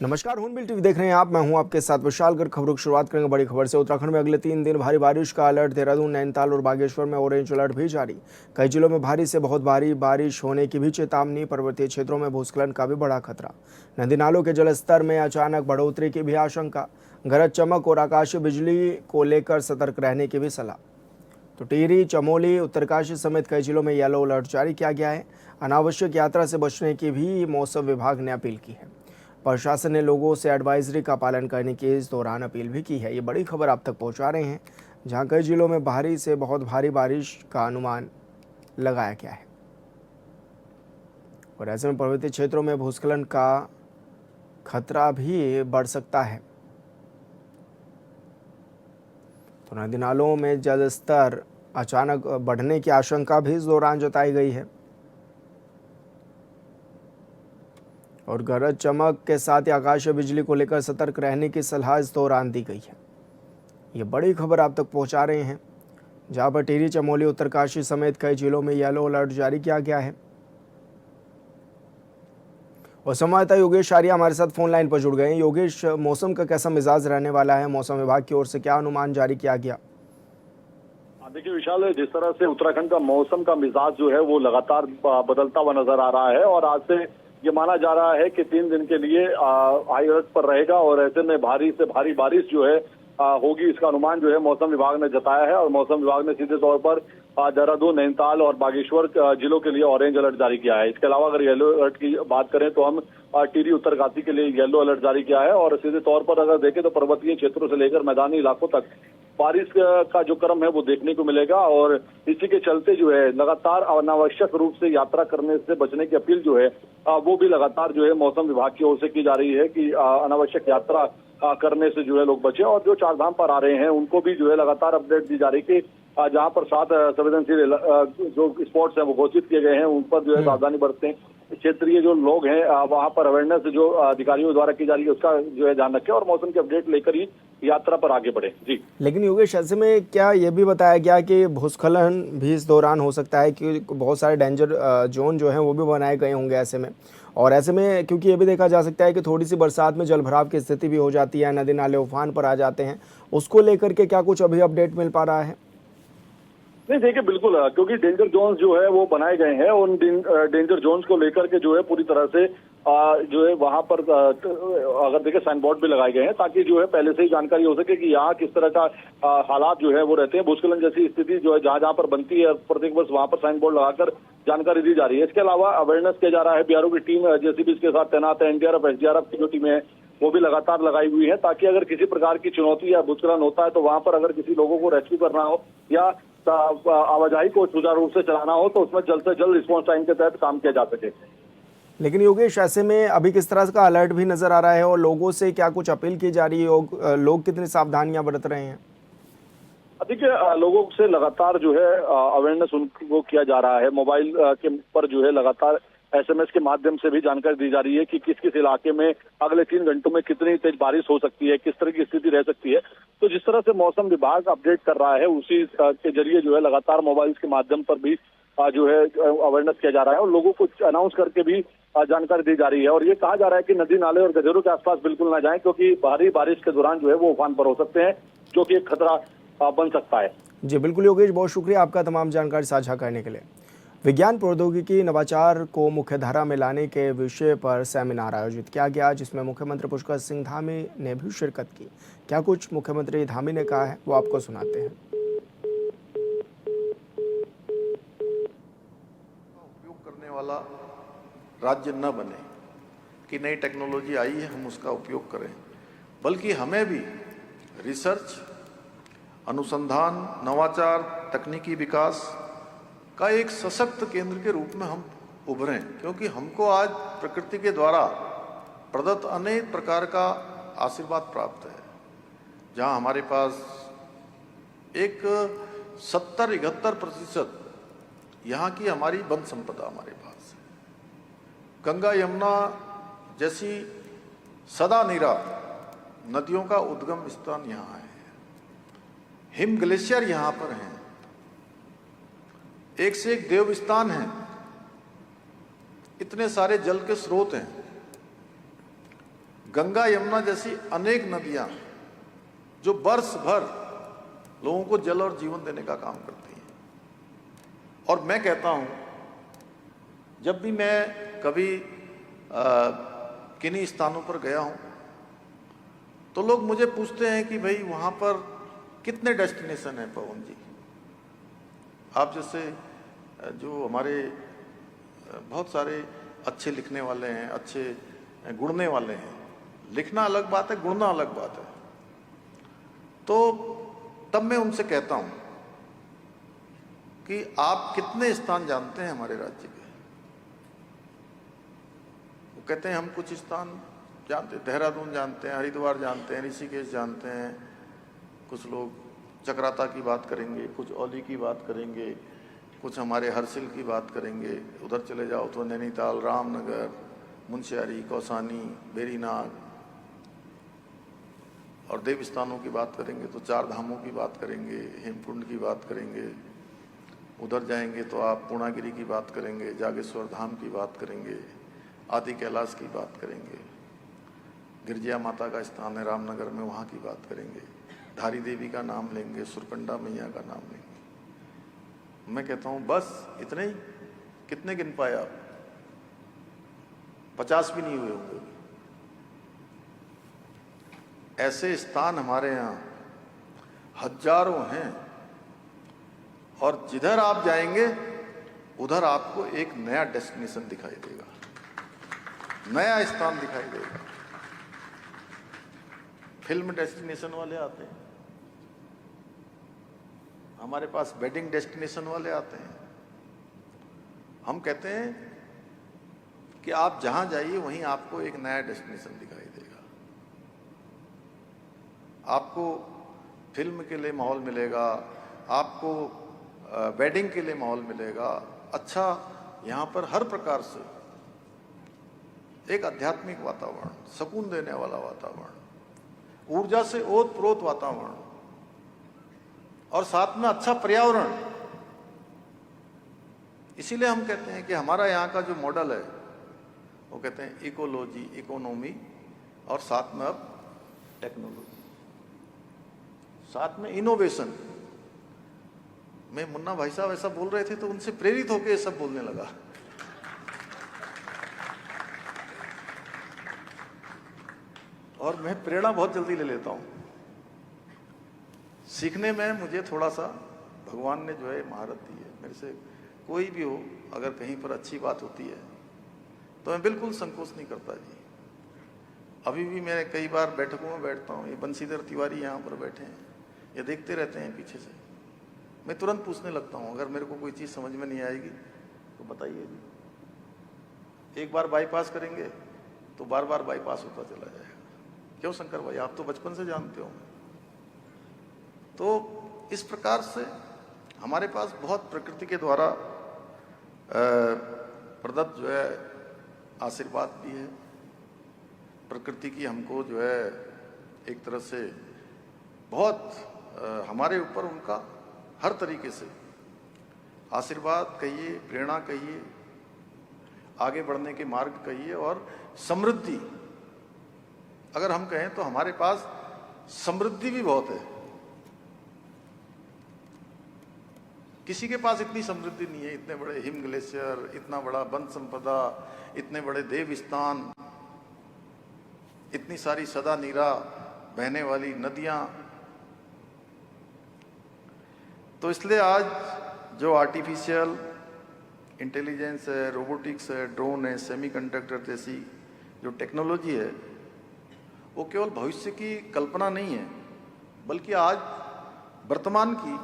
नमस्कार, हूनबिल टीवी देख रहे हैं आप। मैं हूं आपके साथ विशालगढ़। खबरों की शुरुआत करेंगे बड़ी खबर से। उत्तराखंड में अगले 3 दिन भारी बारिश का अलर्ट। देहरादून, नैनीताल और बागेश्वर में ऑरेंज अलर्ट भी जारी। कई जिलों में भारी से बहुत भारी बारिश होने की भी चेतावनी। पर्वतीय क्षेत्रों में भूस्खलन का भी बड़ा खतरा। नदी नालों के जलस्तर में अचानक बढ़ोतरी की भी आशंका। गरज चमक और आकाशीय बिजली को लेकर सतर्क रहने की भी सलाह। तो टिहरी, चमोली, उत्तरकाशी समेत कई जिलों में येलो अलर्ट जारी किया गया है। अनावश्यक यात्रा से बचने की भी मौसम विभाग ने अपील की है। प्रशासन ने लोगों से एडवाइजरी का पालन करने की इस दौरान अपील भी की है। ये बड़ी खबर आप तक पहुंचा रहे हैं, जहां कई जिलों में भारी से बहुत भारी बारिश का अनुमान लगाया गया है और ऐसे में पर्वतीय क्षेत्रों में भूस्खलन का खतरा भी बढ़ सकता है। तो नदी नालों में जलस्तर अचानक बढ़ने की आशंका भी इस दौरान जताई गई है और गरज चमक के साथ ही आकाशीय बिजली को लेकर सतर्क रहने की सलाह इस दौरान दी गई है। ये बड़ी खबर आप तक पहुंचा रहे हैं, जहां पर टिहरी, चमोली, उत्तरकाशी समेत कई जिलों में येलो अलर्ट जारी किया गया है। और संवाददाता योगेश आर्या हमारे साथ फोन लाइन पर जुड़ गए हैं। योगेश, मौसम का कैसा मिजाज रहने वाला है? मौसम विभाग की ओर से क्या अनुमान जारी किया गया? देखिए विशाल, जिस तरह से उत्तराखंड का मौसम का मिजाज जो है वो लगातार बदलता हुआ नजर आ रहा है और आज से ये माना जा रहा है कि 3 दिन के लिए हाई अलर्ट पर रहेगा और ऐसे में भारी से भारी बारिश जो है होगी, इसका अनुमान जो है मौसम विभाग ने जताया है। और मौसम विभाग ने सीधे तौर पर देहरादून, नैनीताल और बागेश्वर जिलों के लिए ऑरेंज अलर्ट जारी किया है। इसके अलावा अगर येलो अलर्ट की बात करें तो हम टिहरी, उत्तरकाशी के लिए येलो अलर्ट जारी किया है। और सीधे तौर पर अगर देखें तो पर्वतीय क्षेत्रों से लेकर मैदानी इलाकों तक बारिश का जो क्रम है वो देखने को मिलेगा और इसी के चलते जो है लगातार अनावश्यक रूप से यात्रा करने से बचने की अपील जो है वो भी लगातार जो है मौसम विभाग की ओर से की जा रही है कि अनावश्यक यात्रा करने से जो है लोग बचे। और जो चारधाम पर आ रहे हैं उनको भी जो है लगातार अपडेट दी जा रही है कि जहां पर 7 संवेदनशील जो स्पॉट्स हैं वो घोषित किए गए हैं, उन पर जो है सावधानी बरतें। क्षेत्रीय जो लोग हैं वहां पर अवेयरनेस जो अधिकारियों द्वारा की जा रही है उसका जो है ध्यान रखें और मौसम की अपडेट लेकर ही यात्रा पर आगे बढ़े। जी, लेकिन योगेश, ऐसे में क्या ये भी बताया गया कि भूस्खलन भी इस दौरान हो सकता है, कि बहुत सारे डेंजर जोन जो हैं वो भी बनाए गए होंगे ऐसे में? और ऐसे में क्योंकि ये भी देखा जा सकता है कि थोड़ी सी बरसात में जलभराव की स्थिति भी हो जाती है, नदी नाले उफान पर आ जाते हैं, उसको लेकर के क्या कुछ अभी अपडेट मिल पा रहा है? नहीं देखिए, बिल्कुल, क्योंकि डेंजर जोन्स जो है वो बनाए गए हैं। उन डेंजर जोन्स को लेकर के जो है पूरी तरह से जो है वहां पर अगर देखें साइन बोर्ड भी लगाए गए हैं ताकि जो है पहले से ही जानकारी हो सके कि यहाँ किस तरह का हालात जो है वो रहते हैं। भूस्खलन जैसी स्थिति जो है जहां जहां पर बनती है प्रत्येक वर्ष वहां पर साइन बोर्ड लगाकर जानकारी दी जा रही है। इसके अलावा अवेयरनेस किया जा रहा है। बीआरओ की टीम जेसीबी के साथ तैनात है। एनडीआरएफ, एसडीआरएफ की जो टीमें हैं वो भी लगातार लगाई हुई है ताकि अगर किसी प्रकार की चुनौती या भूस्खलन होता है तो वहां पर अगर किसी लोगों को रेस्क्यू करना हो या आवाजाही को सुचारू रूप से चलाना हो तो उसमें जल्द से जल्द रिस्पॉन्स टाइम के तहत काम किया जा सके। लेकिन योगेश, ऐसे में अभी किस तरह का अलर्ट भी नजर आ रहा है और लोगों से क्या कुछ अपील की जा रही है? लोग कितनी सावधानियां बरत रहे हैं? देखिए, लोगों से लगातार जो है अवेयरनेस उनको किया जा रहा है। मोबाइल के पर जो है लगातार एसएमएस के माध्यम से भी जानकारी दी जा रही है कि किस किस इलाके में अगले 3 घंटों में कितनी तेज बारिश हो सकती है, किस तरह की स्थिति रह सकती है। तो जिस तरह से मौसम विभाग अपडेट कर रहा है उसी के जरिए जो है लगातार मोबाइल के माध्यम पर भी जो है अवेयरनेस किया जा रहा है और लोगों को अनाउंस करके भी जानकारी दी जा रही है। और ये कहा जा रहा है कि नदी नाले और गधेरों के आसपास बिल्कुल ना जाएं क्योंकि भारी बारिश के दौरान जो है वो उफान पर हो सकते हैं, जो कि एक खतरा बन सकता है। जी बिल्कुल योगेश, बहुत शुक्रिया आपका तमाम जानकारी साझा करने के लिए। विज्ञान, प्रौद्योगिकी, नवाचार को मुख्यधारा में लाने के विषय पर सेमिनार आयोजित किया गया, जिसमें मुख्यमंत्री पुष्कर सिंह धामी ने भी शिरकत की। क्या कुछ मुख्यमंत्री धामी ने कहा है वो आपको सुनाते हैं। उपयोग करने वाला राज्य न बने कि नई टेक्नोलॉजी आई है हम उसका उपयोग करें, बल्कि हमें भी रिसर्च, अनुसंधान, नवाचार, तकनीकी विकास का एक सशक्त केंद्र के रूप में हम उभरें। क्योंकि हमको आज प्रकृति के द्वारा प्रदत्त अनेक प्रकार का आशीर्वाद प्राप्त है, जहां हमारे पास एक 70-71% यहाँ की हमारी वन संपदा हमारे पास है। गंगा, यमुना जैसी सदा निरा नदियों का उद्गम स्थान यहाँ है। हिम ग्लेशियर यहाँ पर हैं, एक से एक देव स्थान है, इतने सारे जल के स्रोत हैं। गंगा यमुना जैसी अनेक नदियां जो वर्ष भर लोगों को जल और जीवन देने का काम करती हैं। और मैं कहता हूं, जब भी मैं कभी किन्हीं स्थानों पर गया हूं तो लोग मुझे पूछते हैं कि भाई वहां पर कितने डेस्टिनेशन हैं पवन जी। आप जैसे जो हमारे बहुत सारे अच्छे लिखने वाले हैं, अच्छे गुणने वाले हैं, लिखना अलग बात है, गुणना अलग बात है। तो तब मैं उनसे कहता हूं कि आप कितने स्थान जानते हैं हमारे राज्य के। वो कहते हैं हम कुछ स्थान जानते हैं, देहरादून जानते हैं, हरिद्वार जानते हैं, ऋषिकेश जानते हैं। कुछ लोग चक्राता की बात करेंगे, कुछ औली की बात करेंगे, कुछ हमारे हरसिल की बात करेंगे। उधर चले जाओ तो नैनीताल, रामनगर, मुंशियारी, कौसानी, बेरीनाग, और देव स्थानों की बात करेंगे तो चार धामों की बात करेंगे, हेमकुंड की बात करेंगे। उधर जाएंगे तो आप पूर्णागिरी की बात करेंगे, जागेश्वर धाम की बात करेंगे, आदि कैलाश की बात करेंगे, गिरजिया माता का स्थान है रामनगर में, वहाँ की बात करेंगे, धारी देवी का नाम लेंगे, सुरकंडा मैया का नाम लेंगे। मैं कहता हूँ बस इतने ही, कितने गिन पाए आप? 50 भी नहीं हुए होंगे। ऐसे स्थान हमारे यहाँ हजारों हैं, और जिधर आप जाएंगे उधर आपको एक नया डेस्टिनेशन दिखाई देगा, नया स्थान दिखाई देगा। फिल्म डेस्टिनेशन वाले आते हैं हमारे पास, वेडिंग डेस्टिनेशन वाले आते हैं। हम कहते हैं कि आप जहां जाइए वहीं आपको एक नया डेस्टिनेशन दिखाई देगा। आपको फिल्म के लिए माहौल मिलेगा, आपको वेडिंग के लिए माहौल मिलेगा। अच्छा, यहाँ पर हर प्रकार से एक आध्यात्मिक वातावरण, सुकून देने वाला वातावरण, ऊर्जा से ओत-प्रोत वातावरण, और साथ में अच्छा पर्यावरण। इसीलिए हम कहते हैं कि हमारा यहाँ का जो मॉडल है वो कहते हैं इकोलॉजी, इकोनॉमी, और साथ में अब टेक्नोलॉजी, साथ में इनोवेशन। मैं मुन्ना भाई साहब ऐसा बोल रहे थे तो उनसे प्रेरित होकर ये सब बोलने लगा। और मैं प्रेरणा बहुत जल्दी ले लेता हूं। सीखने में मुझे थोड़ा सा भगवान ने जो है महारत दी है। मेरे से कोई भी हो, अगर कहीं पर अच्छी बात होती है तो मैं बिल्कुल संकोच नहीं करता जी। अभी भी मैं कई बार बैठकों में बैठता हूँ, ये बंशीधर तिवारी यहाँ पर बैठे हैं, ये देखते रहते हैं पीछे से। मैं तुरंत पूछने लगता हूँ, अगर मेरे को कोई चीज़ समझ में नहीं आएगी तो बताइए जी। एक बार बाईपास करेंगे तो बार बार बाईपास होता चला जाएगा। क्यों शंकर भाई, आप तो बचपन से जानते हो। तो इस प्रकार से हमारे पास बहुत प्रकृति के द्वारा प्रदत्त जो है आशीर्वाद भी है। प्रकृति की हमको जो है एक तरह से बहुत हमारे ऊपर उनका हर तरीके से आशीर्वाद कहिए, प्रेरणा कहिए, आगे बढ़ने के मार्ग कहिए, और समृद्धि अगर हम कहें तो हमारे पास समृद्धि भी बहुत है। किसी के पास इतनी समृद्धि नहीं है। इतने बड़े हिम ग्लेशियर, इतना बड़ा वन संपदा, इतने बड़े देव स्थान, इतनी सारी सदा नीरा बहने वाली नदियां। तो इसलिए आज जो आर्टिफिशियल इंटेलिजेंस है, रोबोटिक्स है, ड्रोन है, सेमीकंडक्टर जैसी जो टेक्नोलॉजी है, वो केवल भविष्य की कल्पना नहीं है, बल्कि आज वर्तमान की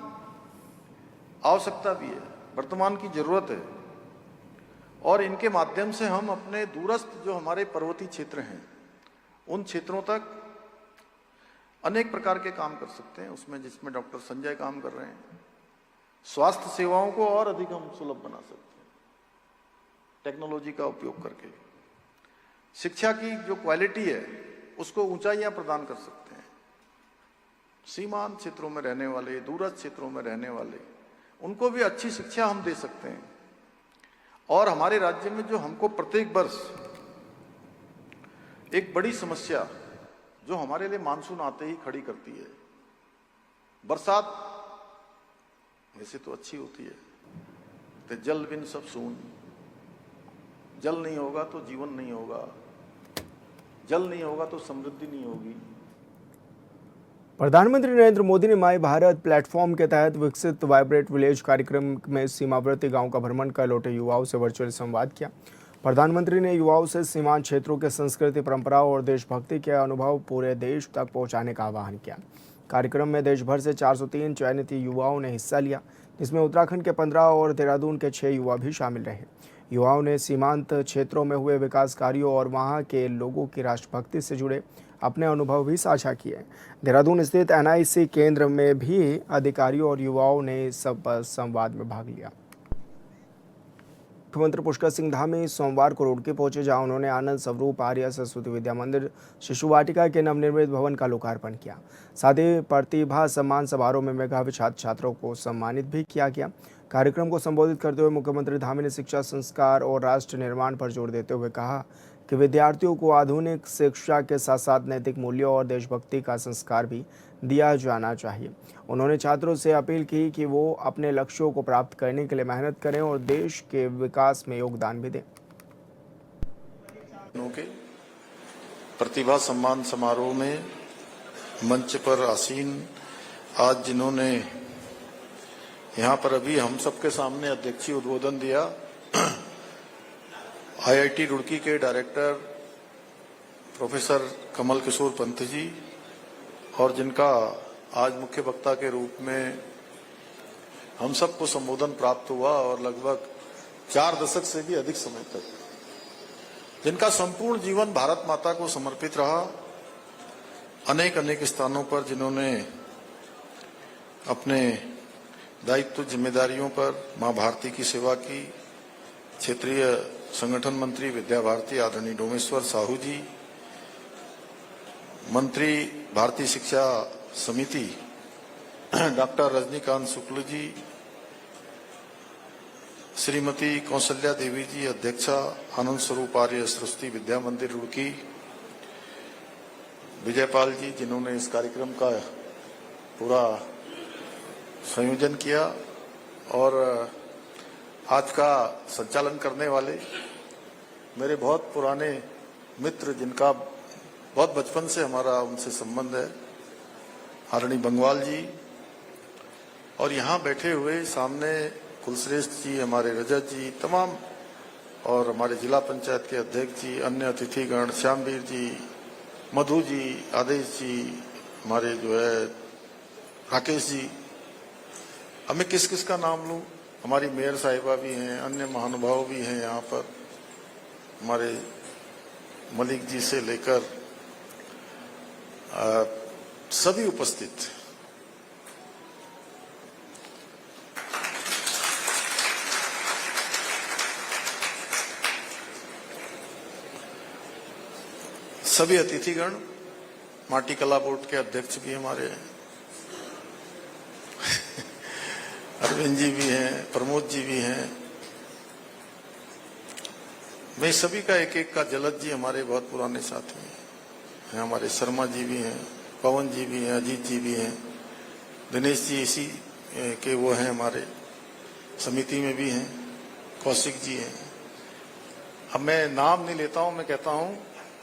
आवश्यकता भी है, वर्तमान की जरूरत है। और इनके माध्यम से हम अपने दूरस्थ जो हमारे पर्वतीय क्षेत्र हैं, उन क्षेत्रों तक अनेक प्रकार के काम कर सकते हैं। उसमें जिसमें डॉक्टर संजय काम कर रहे हैं, स्वास्थ्य सेवाओं को और अधिक हम सुलभ बना सकते हैं टेक्नोलॉजी का उपयोग करके। शिक्षा की जो क्वालिटी है उसको ऊंचाइयां प्रदान कर सकते हैं। सीमांत क्षेत्रों में रहने वाले, दूरस्थ क्षेत्रों में रहने वाले, उनको भी अच्छी शिक्षा हम दे सकते हैं। और हमारे राज्य में जो हमको प्रत्येक वर्ष एक बड़ी समस्या जो हमारे लिए मानसून आते ही खड़ी करती है। बरसात वैसे तो अच्छी होती है, तो जल बिन सब सून, जल नहीं होगा तो जीवन नहीं होगा, जल नहीं होगा तो समृद्धि नहीं होगी। प्रधानमंत्री नरेंद्र मोदी ने माई भारत प्लेटफॉर्म के तहत विकसित वाइब्रेट विलेज कार्यक्रम में सीमावर्ती गांव का भ्रमण कर लौटे युवाओं से वर्चुअल संवाद किया। प्रधानमंत्री ने युवाओं से सीमांत क्षेत्रों के संस्कृति, परंपराओं और देशभक्ति के अनुभव पूरे देश तक पहुंचाने का आह्वान किया। कार्यक्रम में देश भर से 403 चयनित युवाओं ने हिस्सा लिया, जिसमें उत्तराखंड के 15 और देहरादून के 6 युवा भी शामिल रहे। युवाओं ने सीमांत क्षेत्रों में हुए विकास कार्यों और वहां के लोगों की राष्ट्रभक्ति से जुड़े अपने अनुभव भी साझा किए। देहरादून स्थित NIC केंद्र में भी अधिकारियों और युवाओं ने सब संवाद में भाग लिया। मुख्यमंत्री पुष्कर सिंह धामी सोमवार को रुड़की पहुंचे, जहां उन्होंने आनंद स्वरूप आर्य सरस्वती विद्या मंदिर शिशु वाटिका के नवनिर्मित भवन का लोकार्पण किया। साथ ही प्रतिभा सम्मान समारोह में मेधावी छात्र छात्रों को सम्मानित भी किया गया। कार्यक्रम को संबोधित करते हुए मुख्यमंत्री धामी ने शिक्षा, संस्कार और राष्ट्र निर्माण पर जोर देते हुए कहा कि विद्यार्थियों को आधुनिक शिक्षा के साथ साथ नैतिक मूल्यों और देशभक्ति का संस्कार भी दिया जाना चाहिए। उन्होंने छात्रों से अपील की कि वो अपने लक्ष्यों को प्राप्त करने के लिए मेहनत करें और देश के विकास में योगदान भी दें। प्रतिभा सम्मान समारोह में मंच पर आसीन आज जिन्होंने यहाँ पर अभी हम सबके सामने अध्यक्षीय उद्बोधन दिया, IIT रुड़की के डायरेक्टर प्रोफेसर कमल किशोर पंत जी, और जिनका आज मुख्य वक्ता के रूप में हम सबको संबोधन प्राप्त हुआ और लगभग 4 दशक से भी अधिक समय तक जिनका संपूर्ण जीवन भारत माता को समर्पित रहा, अनेक अनेक स्थानों पर जिन्होंने अपने दायित्व जिम्मेदारियों पर मां भारती की सेवा की। क्षेत्रीय संगठन मंत्री विद्या भारती आदरणीय डोमेश्वर साहू जी, मंत्री भारतीय शिक्षा समिति डॉक्टर रजनीकांत शुक्ल जी, श्रीमती कौशल्या देवी जी अध्यक्षा आनंद स्वरूप आर्य सरस्वती विद्या मंदिर रुड़की, विजयपाल जी जिन्होंने इस कार्यक्रम का पूरा संयोजन किया, और आज का संचालन करने वाले मेरे बहुत पुराने मित्र जिनका बहुत बचपन से हमारा उनसे संबंध है, आदरणीय बंगवाल जी, और यहाँ बैठे हुए सामने कुलश्रेष्ठ जी, हमारे रजत जी, तमाम, और हमारे जिला पंचायत के अध्यक्ष जी, अन्य अतिथिगण, श्यामवीर जी, मधु जी, आदेश जी, हमारे जो है राकेश जी, अब मैं किस किस का नाम लूं, हमारी मेयर साहिबा भी हैं, अन्य महानुभाव भी हैं यहाँ पर, हमारे मलिक जी से लेकर सभी उपस्थित। सभी अतिथिगण, माटी कला बोर्ड के अध्यक्ष भी हमारे हैं, अरविंद जी भी हैं, प्रमोद जी भी हैं, मैं सभी का एक एक का, जलद जी हमारे बहुत पुराने साथी हैं, हमारे शर्मा जी भी हैं, पवन जी भी हैं, अजीत जी भी हैं, दिनेश जी इसी के वो हैं, हमारे समिति में भी हैं, कौशिक जी हैं। अब मैं नाम नहीं लेता हूं, मैं कहता हूं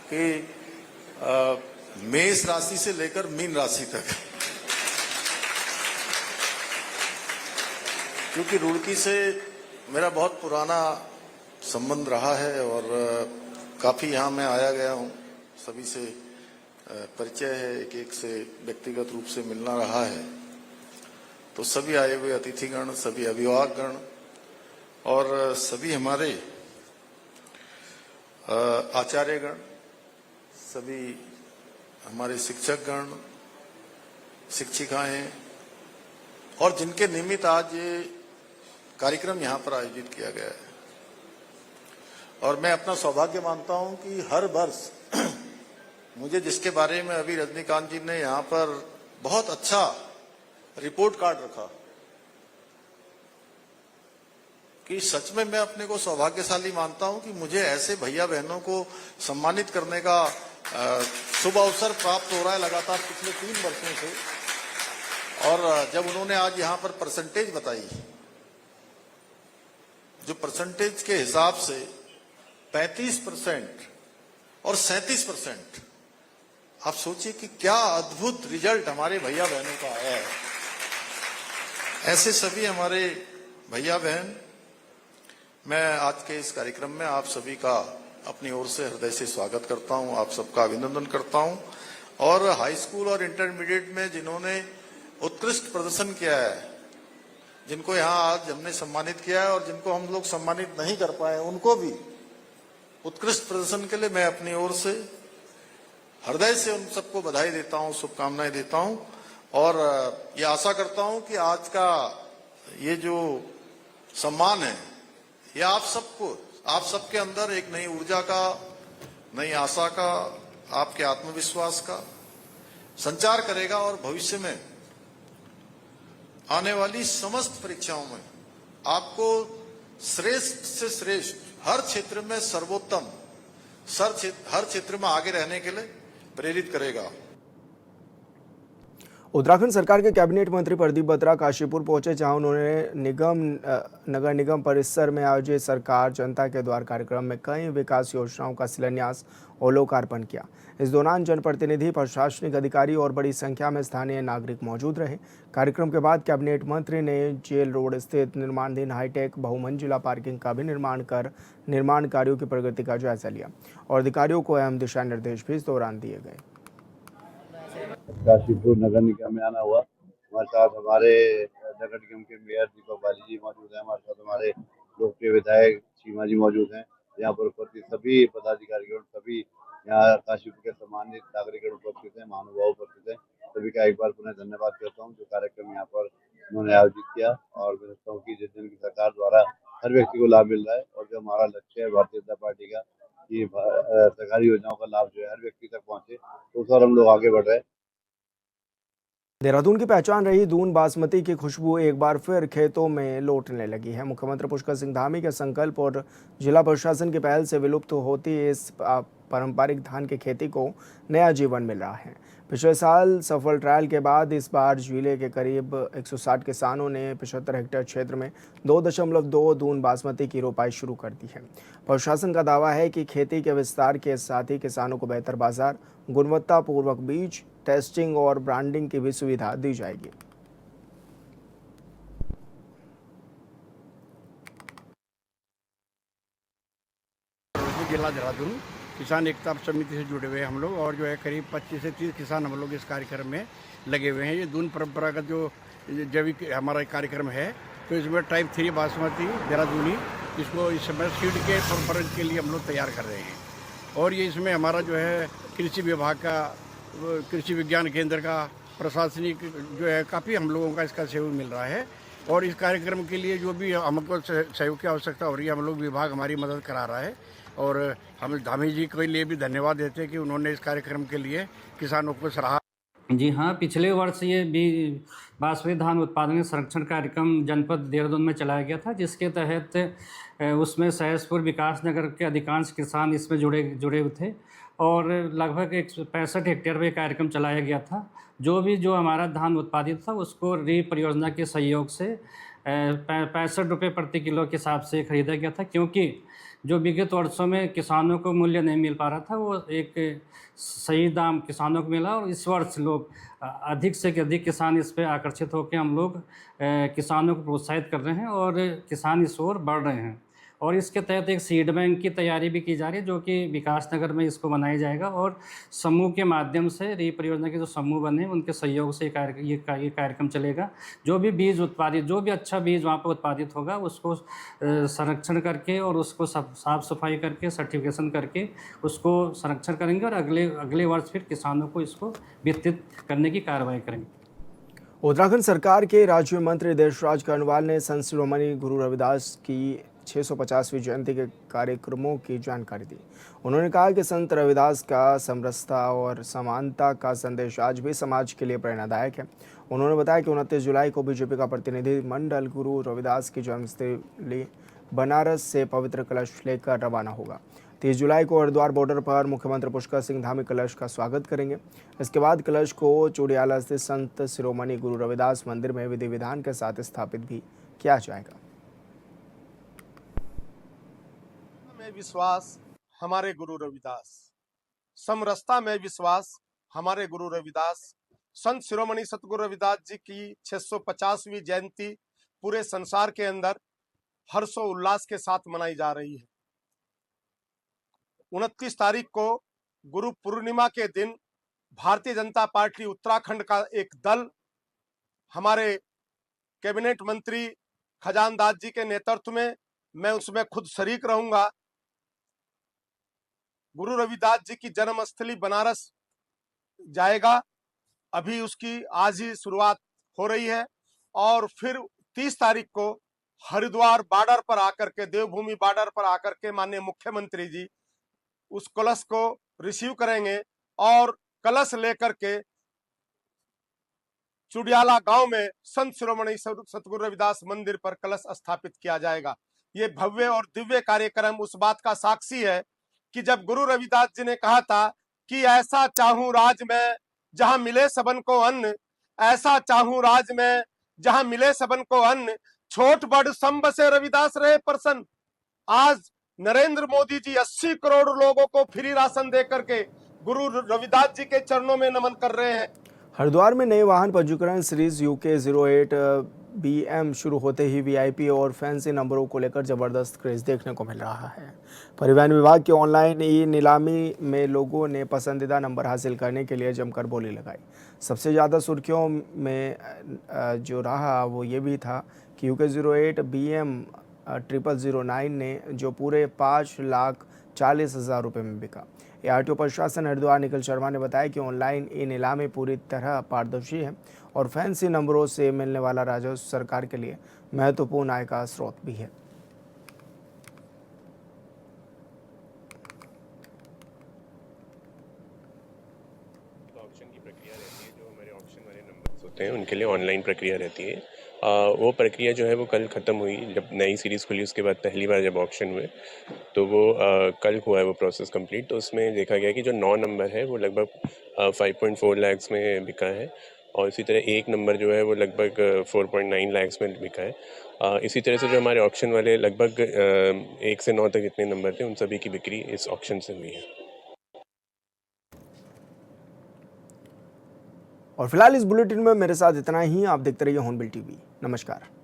कि मेष राशि से लेकर मीन राशि तक, क्योंकि रुड़की से मेरा बहुत पुराना संबंध रहा है और काफी यहाँ मैं आया गया हूँ, सभी से परिचय है, एक एक से व्यक्तिगत रूप से मिलना रहा है। तो सभी आए हुए अतिथिगण, सभी अभिभावकगण और सभी हमारे आचार्यगण, सभी हमारे शिक्षकगण, शिक्षिकाएं, और जिनके निमित्त आज ये कार्यक्रम यहाँ पर आयोजित किया गया है। और मैं अपना सौभाग्य मानता हूं कि हर वर्ष मुझे जिसके बारे में अभी रजनीकांत जी ने यहाँ पर बहुत अच्छा रिपोर्ट कार्ड रखा, कि सच में मैं अपने को सौभाग्यशाली मानता हूं कि मुझे ऐसे भैया बहनों को सम्मानित करने का शुभ अवसर प्राप्त हो रहा है लगातार पिछले 3 वर्षों से। और जब उन्होंने आज यहाँ पर परसेंटेज बताई, जो परसेंटेज के हिसाब से 35% और 37%, आप सोचिए कि क्या अद्भुत रिजल्ट हमारे भैया बहनों का आया है। ऐसे सभी हमारे भैया बहन, मैं आज के इस कार्यक्रम में आप सभी का अपनी ओर से हृदय से स्वागत करता हूं, आप सबका अभिनंदन करता हूं। और हाई स्कूल और इंटरमीडिएट में जिन्होंने उत्कृष्ट प्रदर्शन किया है, जिनको यहाँ आज हमने सम्मानित किया है और जिनको हम लोग सम्मानित नहीं कर पाए, उनको भी उत्कृष्ट प्रदर्शन के लिए मैं अपनी ओर से हृदय से उन सबको बधाई देता हूं, शुभकामनाएं देता हूं। और ये आशा करता हूं कि आज का ये जो सम्मान है, ये आप सबके अंदर एक नई ऊर्जा का, नई आशा का, आपके आत्मविश्वास का संचार करेगा और भविष्य में आने वाली समस्त परीक्षाओं में आपको श्रेष्ठ से श्रेष्ठ, हर क्षेत्र में सर्वोत्तम, हर क्षेत्र में आगे रहने के लिए प्रेरित करेगा। उत्तराखंड सरकार के कैबिनेट मंत्री प्रदीप बत्रा काशीपुर पहुंचे, जहां उन्होंने नगर निगम परिसर में आयोजित सरकार जनता के द्वार कार्यक्रम में कई विकास योजनाओं का शिलान्यास और लोकार्पण किया। इस दौरान जनप्रतिनिधि, प्रशासनिक अधिकारी और बड़ी संख्या में स्थानीय नागरिक मौजूद रहे। कार्यक्रम के बाद कैबिनेट मंत्री ने जेल रोड स्थित निर्माणाधीन हाईटेक बहुमंजिला पार्किंग का भी निर्माण कर निर्माण कार्यों की प्रगति का जायजा लिया और अधिकारियों को अहम दिशा निर्देश भी इस दौरान दिए गए। काशीपुर नगर निगम में आना हुआ। हमारे साथ हमारे नगर निगम के मेयर दीपक बाली जी मौजूद हैं, हमारे साथ हमारे लोकप्रिय विधायक सीमा जी मौजूद हैं। यहाँ पर उपस्थित सभी पदाधिकारियों, सभी यहाँ काशीपुर के सम्मानित नागरिकगण उपस्थित हैं, महानुभाव उपस्थित हैं। सभी का एक बार पुनः धन्यवाद करता हूँ जो कार्यक्रम यहाँ पर उन्होंने आयोजित किया। और मैं समझता हूँ कि जिस दिन की सरकार द्वारा हर व्यक्ति को लाभ मिल रहा है और जो हमारा लक्ष्य है भारतीय जनता पार्टी का कि सरकारी योजनाओं का लाभ जो है हर व्यक्ति तक पहुँचे, तो उस पर हम लोग आगे बढ़ रहे हैं। देहरादून की पहचान रही दून बासमती की खुशबू एक बार फिर खेतों में लौटने लगी है। मुख्यमंत्री पुष्कर सिंह धामी के संकल्प और जिला प्रशासन की पहल से विलुप्त होती इस पारंपरिक धान की खेती को नया जीवन मिल रहा है। पिछले साल सफल ट्रायल के बाद इस बार जिले के करीब 160 किसानों ने 75 हेक्टेयर क्षेत्र में 2.2 दून बासमती की रोपाई शुरू कर दी है। प्रशासन का दावा है कि खेती के विस्तार के साथ ही किसानों को बेहतर बाजार, गुणवत्तापूर्वक बीज, टेस्टिंग और ब्रांडिंग की भी सुविधा दी जाएगी। जिला देहरादून किसान एकता समिति से जुड़े हुए हम लोग, और जो है करीब 25 से 30 किसान हम लोग इस कार्यक्रम में लगे हुए हैं। ये दून परंपरागत जो जैविक हमारा कार्यक्रम है, तो इसमें टाइप 3 बासमती देहरादूनी, इसको इस समय सीड के परंपरा के लिए हम लोग तैयार कर रहे हैं। और ये इसमें हमारा जो है कृषि विभाग का, कृषि विज्ञान केंद्र का, प्रशासनिक जो है काफ़ी हम लोगों का इसका सहयोग मिल रहा है। और इस कार्यक्रम के लिए जो भी हमको सहयोग की आवश्यकता हो रही है, हम लोग विभाग हमारी मदद करा रहा है। और हम धामी जी के लिए भी धन्यवाद देते हैं कि उन्होंने इस कार्यक्रम के लिए किसानों को सराहा। जी हाँ, पिछले वर्ष ये बासमती धान उत्पादन संरक्षण कार्यक्रम जनपद देहरादून में चलाया गया था, जिसके तहत उसमें सहसपुर विकास नगर के अधिकांश किसान इसमें जुड़े हुए थे और लगभग 165 हेक्टेयर में कार्यक्रम चलाया गया था। जो हमारा धान उत्पादित था उसको री परियोजना के सहयोग से 65 रुपये प्रति किलो के हिसाब से खरीदा गया था, क्योंकि जो विगत वर्षों में किसानों को मूल्य नहीं मिल पा रहा था, वो एक सही दाम किसानों को मिला। और इस वर्ष लोग अधिक से अधिक किसान इस पर आकर्षित होकर हम लोग किसानों को प्रोत्साहित कर रहे हैं और किसान इस ओर बढ़ रहे हैं। और इसके तहत एक सीड बैंक की तैयारी भी की जा रही है, जो कि विकास नगर में इसको बनाया जाएगा। और समूह के माध्यम से री परियोजना के जो समूह बने उनके सहयोग से ये कार्यक्रम चलेगा। जो भी बीज उत्पादित, जो भी अच्छा बीज वहाँ पर उत्पादित होगा, उसको संरक्षण करके और उसको साफ सफाई करके सर्टिफिकेशन करके उसको संरक्षण करेंगे और अगले वर्ष फिर किसानों को इसको वितरित करने की कार्रवाई करेंगे। उत्तराखंड सरकार के राज्य मंत्री देशराज कर्णवाल ने संत शिरोमणि गुरु रविदास की 650वीं जयंती के कार्यक्रमों की जानकारी दी। उन्होंने कहा कि संत रविदास का समरसता और समानता का संदेश आज भी समाज के लिए प्रेरणादायक है। उन्होंने बताया कि 29 जुलाई को बीजेपी का प्रतिनिधि मंडल गुरु रविदास की जन्मस्थली बनारस से पवित्र कलश लेकर रवाना होगा। 30 जुलाई को हरिद्वार बॉर्डर पर मुख्यमंत्री पुष्कर सिंह धामी कलश का स्वागत करेंगे। इसके बाद कलश को चूड़ियाला स्थित संत शिरोमणि गुरु रविदास मंदिर में विधि विधान के साथ स्थापित भी किया जाएगा। में विश्वास हमारे गुरु रविदास, समरसता में विश्वास हमारे गुरु रविदास। संत शिरोमणि सतगुरु रविदास जी की 650वीं जयंती पूरे संसार के अंदर हर्षोल्लास के साथ मनाई जा रही है। 29 तारीख को गुरु पूर्णिमा के दिन भारतीय जनता पार्टी उत्तराखंड का एक दल हमारे कैबिनेट मंत्री खजानदास जी के नेतृत्व में, मैं उसमें खुद शरीक रहूंगा, गुरु रविदास जी की जन्मस्थली बनारस जाएगा। अभी उसकी आज ही शुरुआत हो रही है और फिर 30 तारीख को हरिद्वार बॉर्डर पर आकर के, देवभूमि बॉर्डर पर आकर के माननीय मुख्यमंत्री जी उस कलश को रिसीव करेंगे और कलश लेकर के चुडियाला गांव में संत शिरोमणि सतगुरु रविदास मंदिर पर कलश स्थापित किया जाएगा। ये भव्य और दिव्य कार्यक्रम उस बात का साक्षी है कि जब गुरु रविदास जी ने कहा था कि ऐसा चाहूं राज में जहां मिले सबन को अन्न, ऐसा चाहूं राज में जहां मिले सबन को अन्न, छोट बड़ सब बसे रविदास रहे प्रसन्न। आज नरेंद्र मोदी जी 80 करोड़ लोगों को फ्री राशन दे करके गुरु रविदास जी के चरणों में नमन कर रहे हैं। हरिद्वार में नए वाहन पंजीकरण सीरीज UK 08 BM शुरू होते ही VIP और फैंसी नंबरों को लेकर जबरदस्त क्रेज देखने को मिल रहा है। परिवहन विभाग की ऑनलाइन ई नीलामी में लोगों ने पसंदीदा नंबर हासिल करने के लिए जमकर बोली लगाई। सबसे ज़्यादा सुर्खियों में जो रहा वो ये भी था कि UK 08 BM 0009 ने जो पूरे 5,40,000 रुपये में बिका। ARTO प्रशासन हरिद्वार निखिल शर्मा ने बताया कि ऑनलाइन ई नीलामी पूरी तरह पारदर्शी है और फैंसी नंबरों से मिलने वाला राजस्व सरकार के लिए महत्वपूर्ण आय का स्रोत भी है। ऑक्शन की प्रक्रिया रहती है, जो हमारे ऑक्शन वाले नंबर्स होते हैं उनके लिए ऑनलाइन प्रक्रिया रहती है। वो प्रक्रिया जो है वो कल ख़त्म हुई। जब नई सीरीज़ खुली उसके बाद पहली बार जब ऑक्शन हुए तो वो कल हुआ है वो प्रोसेस कंप्लीट। तो उसमें देखा गया कि जो 9 नंबर है वो लगभग 5.4 लाख में बिका है और इसी तरह एक नंबर जो है वो लगभग 4.9 लाख में बिका है। इसी तरह से जो हमारे ऑक्शन वाले लगभग 1 से 9 तक जितने नंबर थे उन सभी की बिक्री इस ऑक्शन से हुई है। और फिलहाल इस बुलेटिन में मेरे साथ इतना ही। आप देखते रहिए हॉर्नबिल TV। नमस्कार।